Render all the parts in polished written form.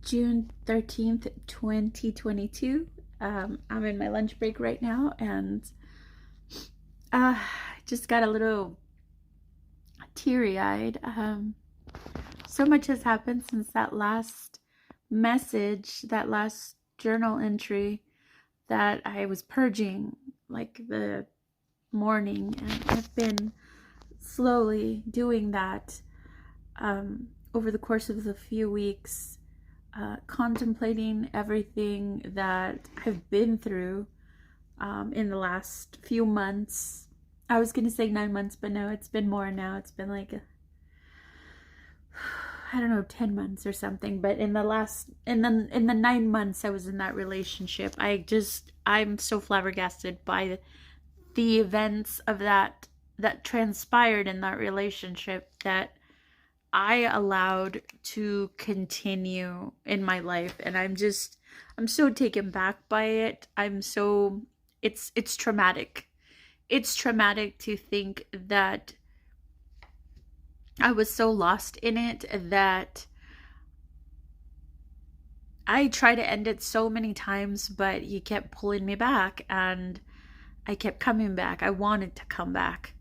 June 13th, 2022. I'm in my lunch break right now, and just got a little teary-eyed. So much has happened since that last message, that last journal entry that I was purging like the morning, and I've been slowly doing that over the course of the few weeks, contemplating everything that I've been through in the last few months. I was going to say 9 months, but no, it's been more now. It's been like, I don't know, 10 months or something. But in the 9 months I was in that relationship, I'm so flabbergasted by the events of that transpired in that relationship that I allowed to continue in my life. And I'm so taken back by it. It's traumatic. It's traumatic to think that I was so lost in it that I tried to end it so many times, but he kept pulling me back, and I kept coming back. I wanted to come back.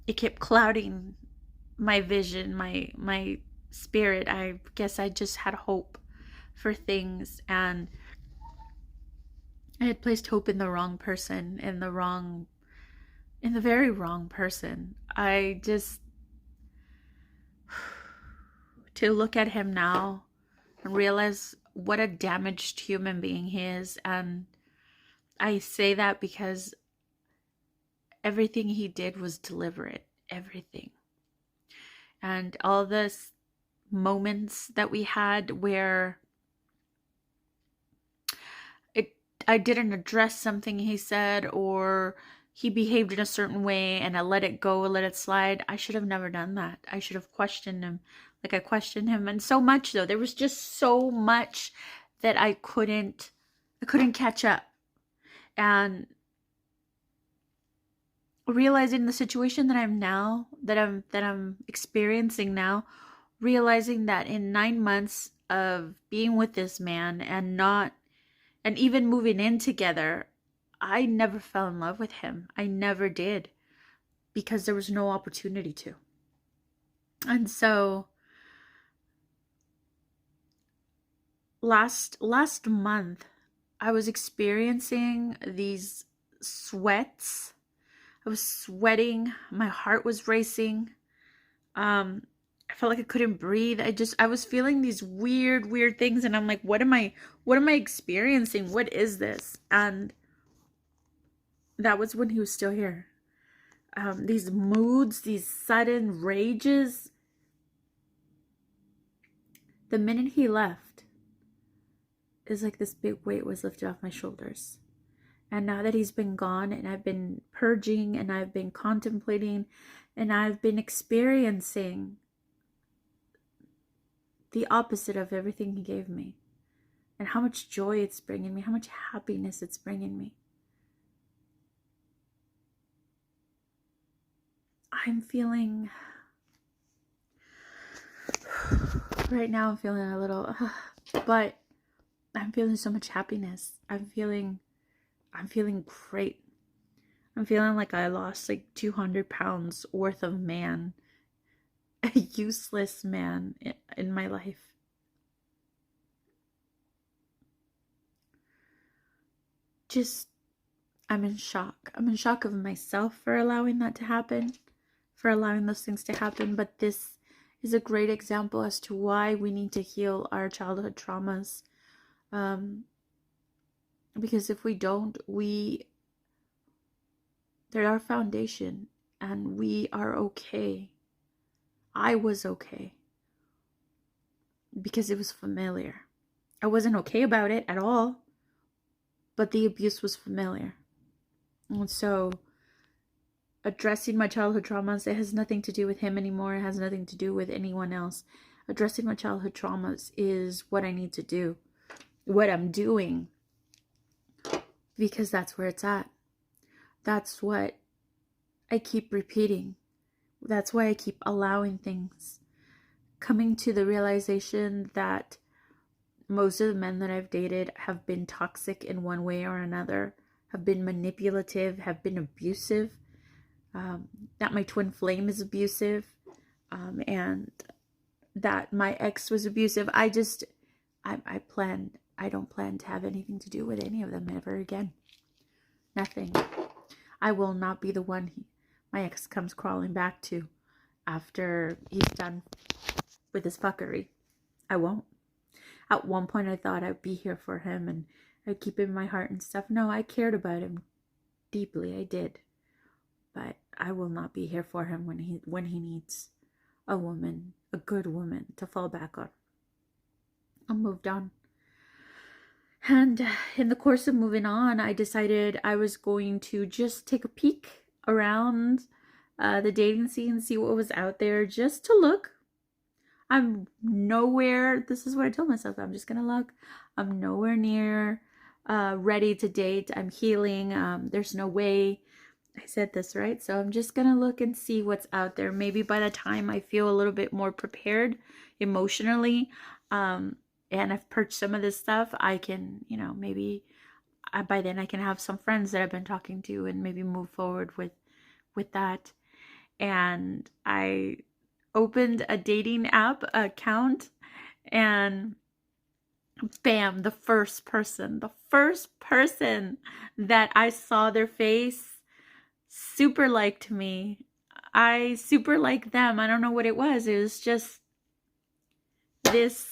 It kept clouding my vision, my spirit. I guess I just had hope for things, and I had placed hope in the wrong person, in the very wrong person. To look at him now and realize what a damaged human being he is. And I say that because everything he did was deliberate. Everything. And all this moments that we had where I didn't address something he said, or he behaved in a certain way and I let it go, let it slide. I should have never done that. I should have questioned him like I questioned him. And so much, though, there was just so much that I couldn't catch up. And realizing the situation that I'm experiencing now, realizing that in 9 months of being with this man and even moving in together, I never fell in love with him. I never did, because there was no opportunity to. And so last month I was experiencing these sweats. I was sweating, my heart was racing. I felt like I couldn't breathe. I was feeling these weird things, and I'm like, what am I experiencing? What is this? And that was when he was still here. These moods, these sudden rages. The minute he left, it's like this big weight was lifted off my shoulders. And now that he's been gone, and I've been purging, and I've been contemplating, and I've been experiencing the opposite of everything he gave me, and how much joy it's bringing me, how much happiness it's bringing me. I'm feeling, right now I'm feeling a little, but I'm feeling so much happiness. I'm feeling great. I'm feeling like I lost like 200 pounds worth of man, a useless man in my life. I'm in shock. I'm in shock of myself for allowing that to happen, for allowing those things to happen. But this is a great example as to why we need to heal our childhood traumas. Because if we don't, they're our foundation, and we are okay. I was okay because it was familiar. I wasn't okay about it at all, but the abuse was familiar. And so addressing my childhood traumas, it has nothing to do with him anymore. It has nothing to do with anyone else. Addressing my childhood traumas is what I need to do, what I'm doing, because that's where it's at. That's what I keep repeating. That's why I keep allowing things. coming to the realization that most of the men that I've dated have been toxic in one way or another, have been manipulative, have been abusive, that my twin flame is abusive, and that my ex was abusive. I don't plan to have anything to do with any of them ever again. Nothing. I will not be the one my ex comes crawling back to after he's done with his fuckery. I won't. At one point I thought I'd be here for him and I'd keep him in my heart and stuff. No, I cared about him deeply. I did. But I will not be here for him when he needs a woman, a good woman to fall back on. I moved on. And in the course of moving on, I decided I was going to just take a peek around the dating scene, see what was out there, just to look. I'm nowhere, this is what I told myself, I'm just gonna look. I'm nowhere near ready to date. I'm healing. There's no way. I said this, right? So I'm just gonna look and see what's out there. Maybe by the time I feel a little bit more prepared emotionally, and I've purged some of this stuff, I can, maybe by then I can have some friends that I've been talking to and maybe move forward with that. And I opened a dating app account, and bam, the first person that I saw their face super liked me. I super liked them. I don't know what it was. It was just this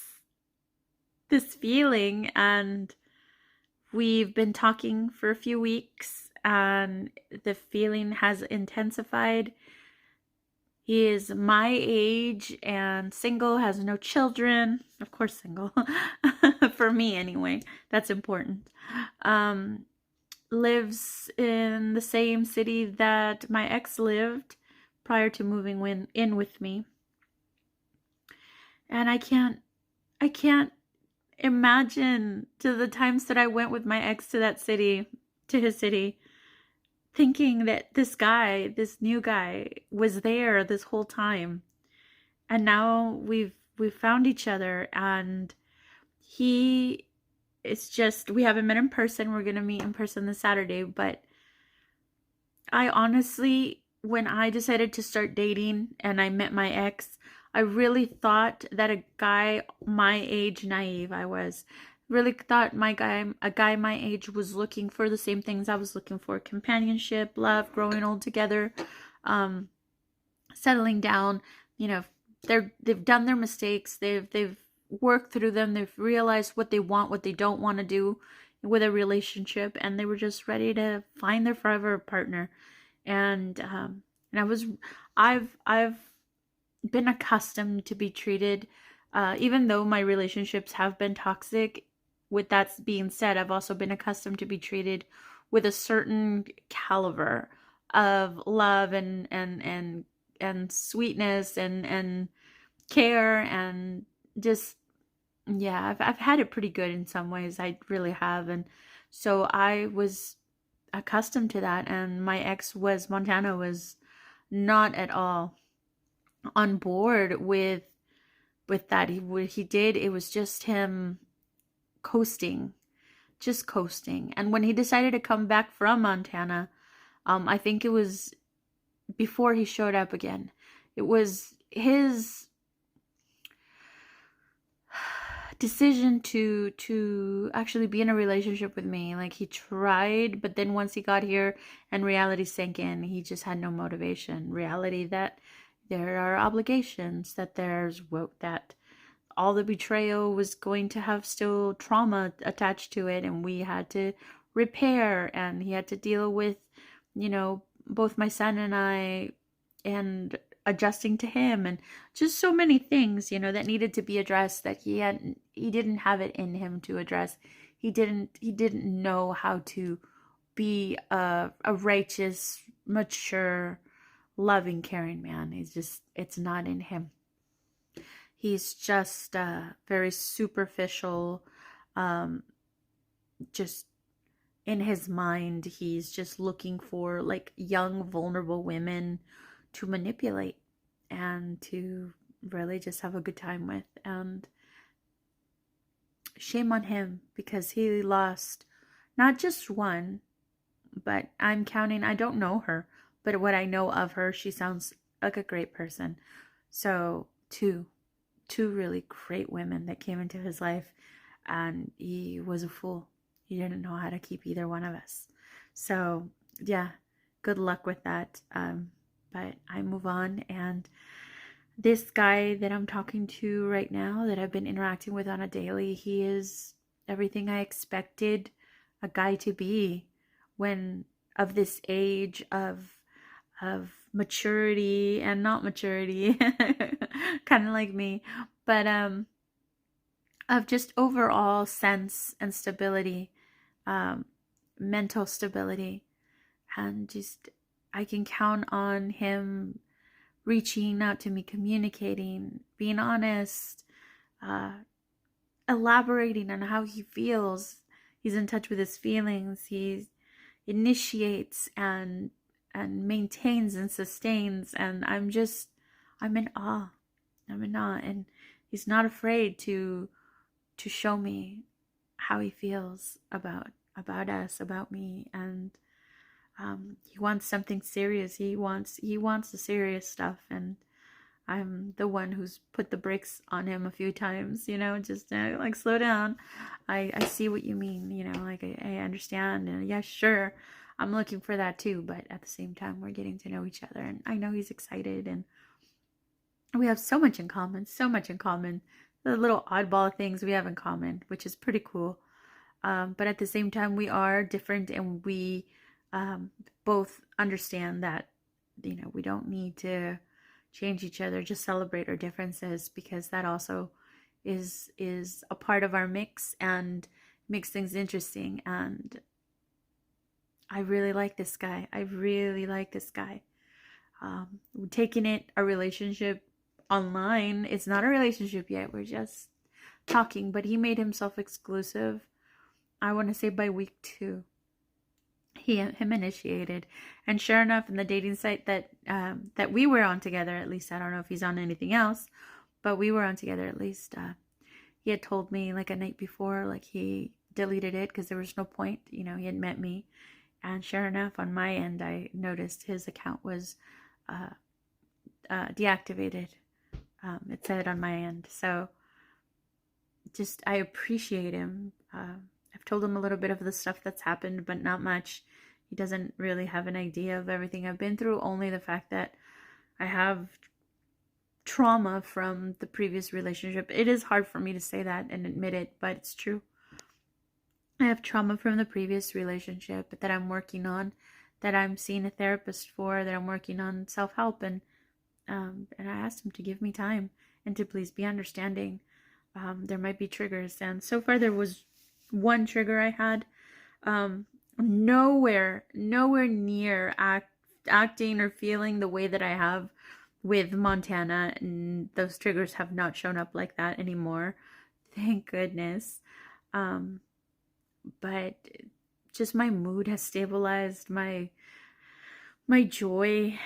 feeling, and we've been talking for a few weeks, and the feeling has intensified. He is my age and single, has no children. Of course, single. For me, anyway. That's important. Lives in the same city that my ex lived prior to moving in with me. And I can't imagine to the times that I went with my ex to that city, to his city, thinking that this new guy was there this whole time. And now we've found each other, and it's just, we haven't met in person. We're going to meet in person this Saturday. But I honestly, when I decided to start dating and I met my ex, I really thought that a guy my age, naive I was, really thought a guy my age was looking for the same things I was looking for: companionship, love, growing old together, settling down. They've done their mistakes. They've worked through them. They've realized what they want, what they don't want to do with a relationship, and they were just ready to find their forever partner. And I've been accustomed to be treated, even though my relationships have been toxic. With that being said, I've also been accustomed to be treated with a certain caliber of love and sweetness and care, and just, yeah, I've had it pretty good in some ways. I really have. And so I was accustomed to that, and my ex Montana was not at all on board with that. He did, it was just him coasting. And when he decided to come back from Montana, I think it was before he showed up again. It was his decision to actually be in a relationship with me. Like, he tried, but then once he got here and reality sank in, he just had no motivation. Reality that there are obligations, that that all the betrayal was going to have still trauma attached to it, and we had to repair, and he had to deal with, both my son and I, and adjusting to him, and just so many things, that needed to be addressed that he didn't have it in him to address. He didn't know how to be a righteous, mature, loving, caring man. It's not in him. He's just very superficial. Just in his mind, he's just looking for young, vulnerable women to manipulate and to really just have a good time with. And shame on him, because he lost not just one, but I'm counting, I don't know her, but what I know of her, she sounds like a great person. So two really great women that came into his life, and he was a fool. He didn't know how to keep either one of us. So yeah, good luck with that. But I move on, and this guy that I'm talking to right now, that I've been interacting with on a daily, he is everything I expected a guy to be, when of this age of maturity and not maturity, kind of like me, but of just overall sense and stability, um, mental stability, and just I can count on him reaching out to me, communicating, being honest, uh, elaborating on how he feels. He's in touch with his feelings. He initiates and maintains and sustains, and I'm in awe. I'm in awe, and he's not afraid to show me how he feels about us, about me, and he wants something serious. He wants the serious stuff, and I'm the one who's put the brakes on him a few times, just like, slow down. I see what you mean, like I understand, and yeah, sure, I'm looking for that too, but at the same time, we're getting to know each other, and I know he's excited, and we have so much in common, so much in common. The little oddball things we have in common, which is pretty cool. But at the same time, we are different, and we both understand that, we don't need to change each other, just celebrate our differences, because that also is a part of our mix and makes things interesting. And I really like this guy. I really like this guy. Taking it a relationship online. It's not a relationship yet. We're just talking, but he made himself exclusive. I want to say by week 2. Him initiated, and sure enough, in the dating site that we were on together, at least, I don't know if he's on anything else, but we were on together at least. He had told me like a night before, like he deleted it because there was no point. He had met me, and sure enough, on my end, I noticed his account was deactivated. It said on my end, so just I appreciate him. I've told him a little bit of the stuff that's happened, but not much. He doesn't really have an idea of everything I've been through, only the fact that I have trauma from the previous relationship. It is hard for me to say that and admit it, but it's true. I have trauma from the previous relationship that I'm working on, that I'm seeing a therapist for, that I'm working on self-help, and I asked him to give me time and to please be understanding. There might be triggers, and so far there was one trigger I had. Nowhere near acting or feeling the way that I have with Montana, and those triggers have not shown up like that anymore, thank goodness. But just my mood has stabilized, my joy,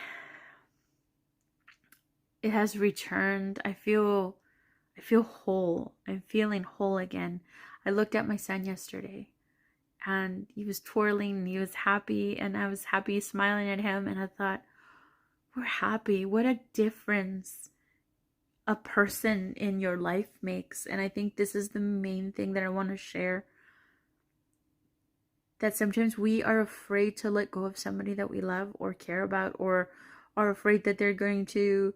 it has returned. I feel whole. I'm feeling whole again. I looked at my son yesterday, and he was twirling, and he was happy, and I was happy smiling at him, and I thought, we're happy. What a difference a person in your life makes. And I think this is the main thing that I want to share, that sometimes we are afraid to let go of somebody that we love or care about, or are afraid that they're going to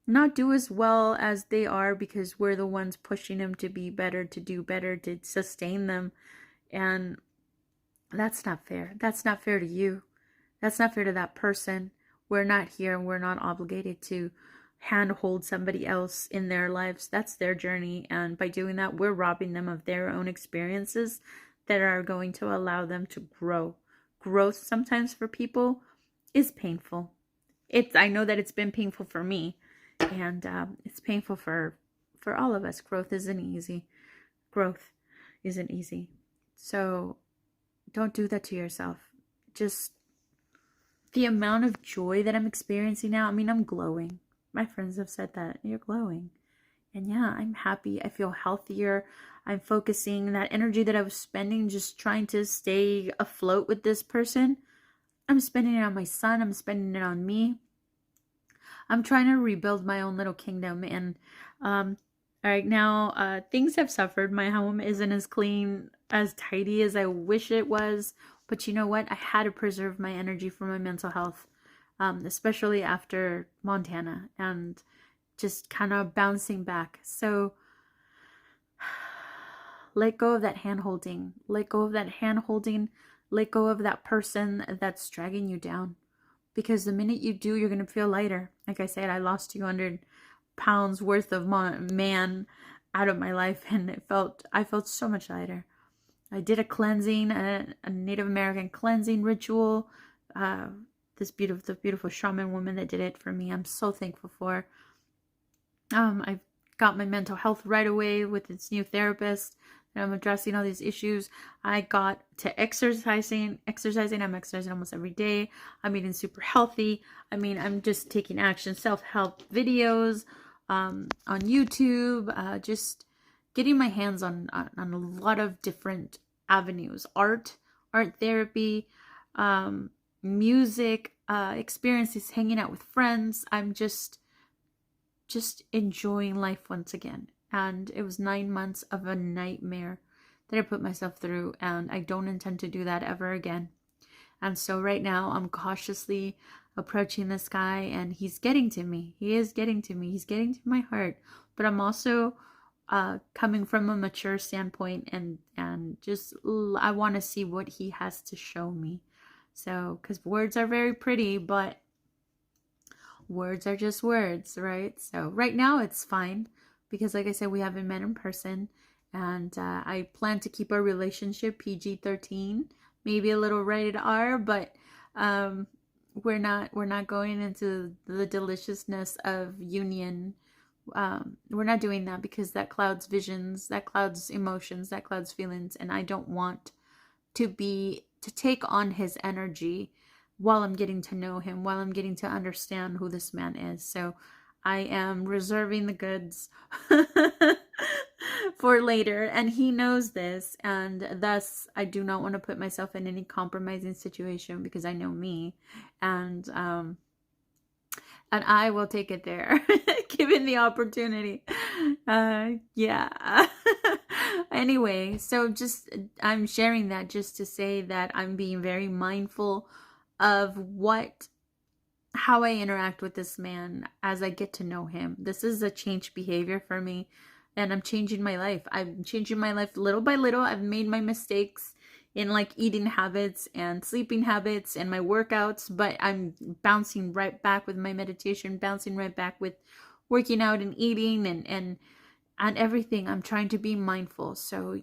not do as well as they are because we're the ones pushing them to be better, to do better, to sustain them. And that's not fair. That's not fair to you. That's not fair to that person. We're not here, and we're not obligated to handhold somebody else in their lives. That's their journey. And by doing that, we're robbing them of their own experiences that are going to allow them to grow. Growth sometimes for people is painful. I know that it's been painful for me, and it's painful for all of us. Growth isn't easy. So don't do that to yourself. Just the amount of joy that I'm experiencing now, I'm glowing. my friends have said that you're glowing. And yeah, I'm happy. I feel healthier. I'm focusing that energy that I was spending just trying to stay afloat with this person. I'm spending it on my son. I'm spending it on me. I'm trying to rebuild my own little kingdom. And right now, things have suffered. My home isn't as clean, as tidy as I wish it was. But you know what? I had to preserve my energy for my mental health, especially after Montana and just kind of bouncing back. So let go of that hand holding. Let go of that hand holding. Let go of that person that's dragging you down. Because the minute you do, you're going to feel lighter. Like I said, I lost 200 pounds worth of man out of my life, and I felt so much lighter. I did a cleansing, a Native American cleansing ritual. This beautiful shaman woman that did it for me, I'm so thankful for. I got my mental health right away with this new therapist. And I'm addressing all these issues. I got to exercising. I'm exercising almost every day. I'm eating super healthy. I mean, I'm just taking action, self-help videos on YouTube, just getting my hands on a lot of different avenues. Art therapy, music, experiences, hanging out with friends. I'm just enjoying life once again. And it was 9 months of a nightmare that I put myself through, and I don't intend to do that ever again. And so right now I'm cautiously approaching this guy, and he's getting to me. He is getting to me. He's getting to my heart. But I'm also coming from a mature standpoint, and just I want to see what he has to show me. So, because words are very pretty, but words are just words, right? So right now it's fine because, like I said, we haven't met in person, and I plan to keep our relationship PG-13, maybe a little rated R, but we're not going into the deliciousness of union. We're not doing that because that clouds visions, that clouds emotions, that clouds feelings, and I don't want to take on his energy while I'm getting to know him, while I'm getting to understand who this man is. So I am reserving the goods for later, and he knows this, and thus I do not want to put myself in any compromising situation because I know me, and I will take it there given the opportunity. Yeah. Anyway, so just I'm sharing that just to say that I'm being very mindful of how I interact with this man as I get to know him. This is a changed behavior for me, and I'm changing my life. I'm changing my life little by little. I've made my mistakes in like eating habits and sleeping habits and my workouts, but I'm bouncing right back with my meditation, bouncing right back with working out and eating and everything. I'm trying to be mindful. So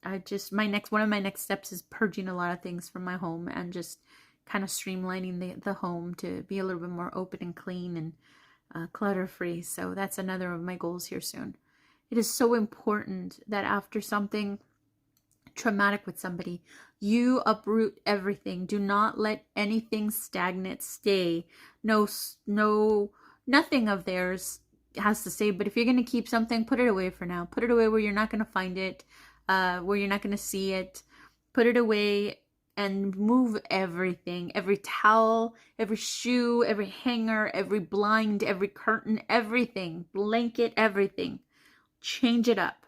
one of my next steps is purging a lot of things from my home and just kind of streamlining the home to be a little bit more open and clean and clutter free. So that's another of my goals here soon. It is so important that after something traumatic with somebody, you uproot everything. Do not let anything stagnant stay. Nothing of theirs has to stay. But if you're going to keep something, put it away for now. Put it away where you're not going to find it, where you're not going to see it. Put it away and move everything, every towel, every shoe, every hanger, every blind, every curtain, everything, blanket, everything. Change it up.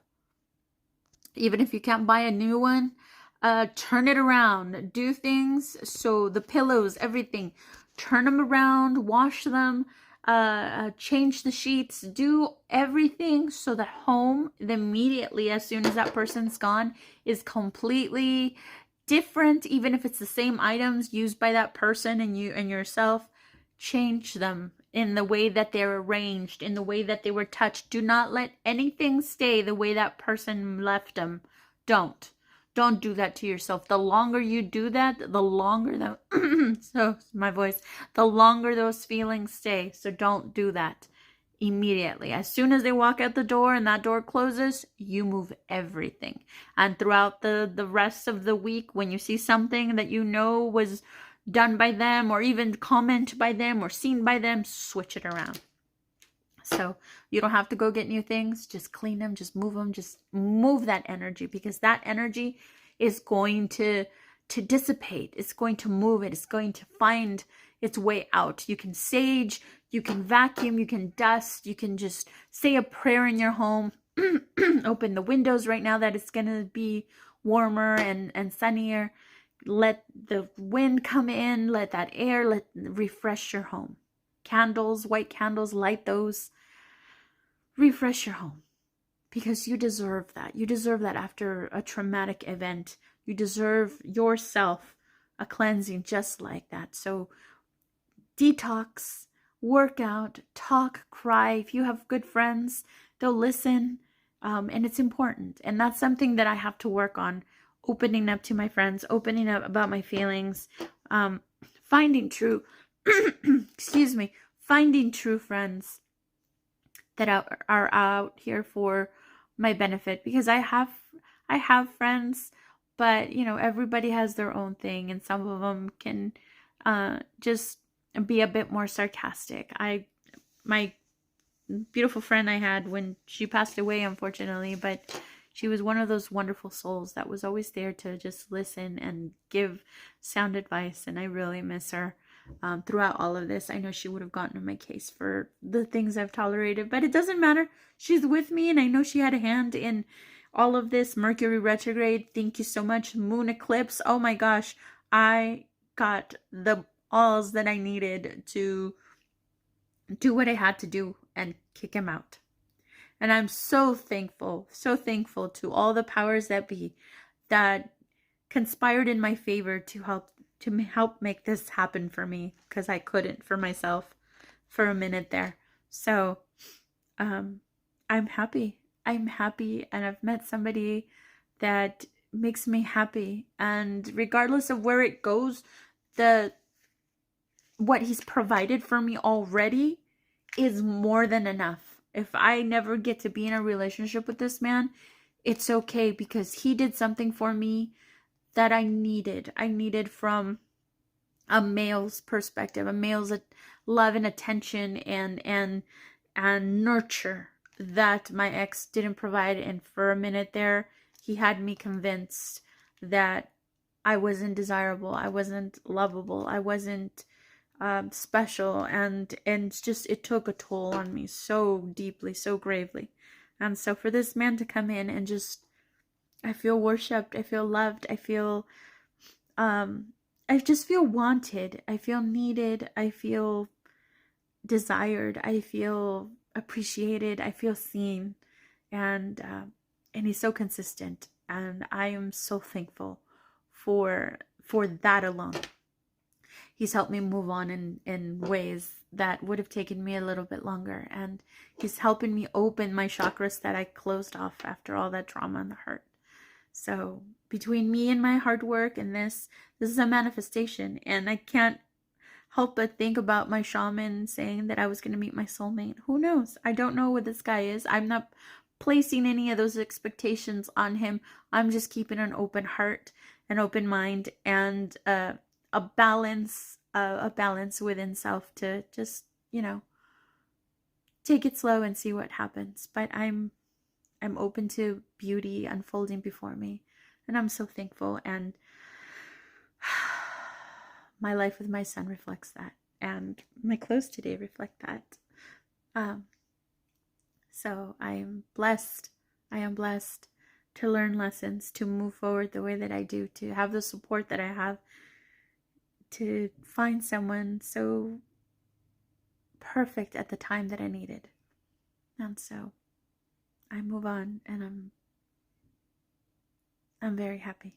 Even if you can't buy a new one, turn it around. Do things so the pillows, everything, turn them around, wash them, change the sheets, do everything so that home immediately as soon as that person's gone is completely different. Even if it's the same items used by that person and you and yourself, change them in the way that they're arranged, in the way that they were touched. Do not let anything stay the way that person left them. Don't do that to yourself. The longer you do that, the longer the longer those feelings stay. So don't do that immediately. As soon as they walk out the door and that door closes, you move everything. And throughout the rest of the week, when you see something that you know was done by them or even comment by them or seen by them, switch it around. So you don't have to go get new things. Just clean them, just move them, just move that energy, because that energy is going to dissipate. It's going to move it. It's going to find its way out. You can sage, you can vacuum, you can dust, you can just say a prayer in your home. Open the windows right now that it's going to be warmer and sunnier. Let the wind come in, let that air refresh your home. Candles, white candles, light those. Refresh your home, because you deserve that. You deserve that after a traumatic event. You deserve yourself a cleansing just like that. So detox, work out, talk, cry. If you have good friends, they'll listen. And it's important. And that's something that I have to work on. Opening up to my friends, opening up about my feelings, finding true, excuse me, finding true friends that are out here for my benefit, because I have friends, but everybody has their own thing, and some of them can just be a bit more sarcastic. My beautiful friend I had, when she passed away, unfortunately, but she was one of those wonderful souls that was always there to just listen and give sound advice, and I really miss her. Throughout all of this, I know she would have gotten in my case for the things I've tolerated, but it doesn't matter. She's with me, and I know she had a hand in all of this. Mercury retrograde, thank you so much. Moon eclipse, oh my gosh, I got the alls that I needed to do what I had to do and kick him out. And I'm so thankful to all the powers that be that conspired in my favor to help make this happen for me, because I couldn't for myself for a minute there. So I'm happy, and I've met somebody that makes me happy, and regardless of where it goes, what he's provided for me already is more than enough. If I never get to be in a relationship with this man, it's okay, because he did something for me that I needed. I needed from a male's perspective, a male's love and attention and nurture that my ex didn't provide. And for a minute there, he had me convinced that I wasn't desirable, I wasn't lovable, I wasn't special, and just it took a toll on me so deeply, so gravely. And so for this man to come in and just, I feel worshipped, I feel loved, I just feel wanted, I feel needed, I feel desired, I feel appreciated, I feel seen, and he's so consistent, and I am so thankful for that alone. He's helped me move on in ways that would have taken me a little bit longer, and he's helping me open my chakras that I closed off after all that trauma and the hurt. So between me and my hard work and this is a manifestation, and I can't help but think about my shaman saying that I was going to meet my soulmate. Who knows? I don't know what this guy is. I'm not placing any of those expectations on him. I'm just keeping an open heart, an open mind, and a balance within self to just, take it slow and see what happens. But I'm open to beauty unfolding before me, and I'm so thankful, and my life with my son reflects that, and my clothes today reflect that. So I am blessed to learn lessons, to move forward the way that I do, to have the support that I have, to find someone so perfect at the time that I needed. And so I move on, and I'm very happy.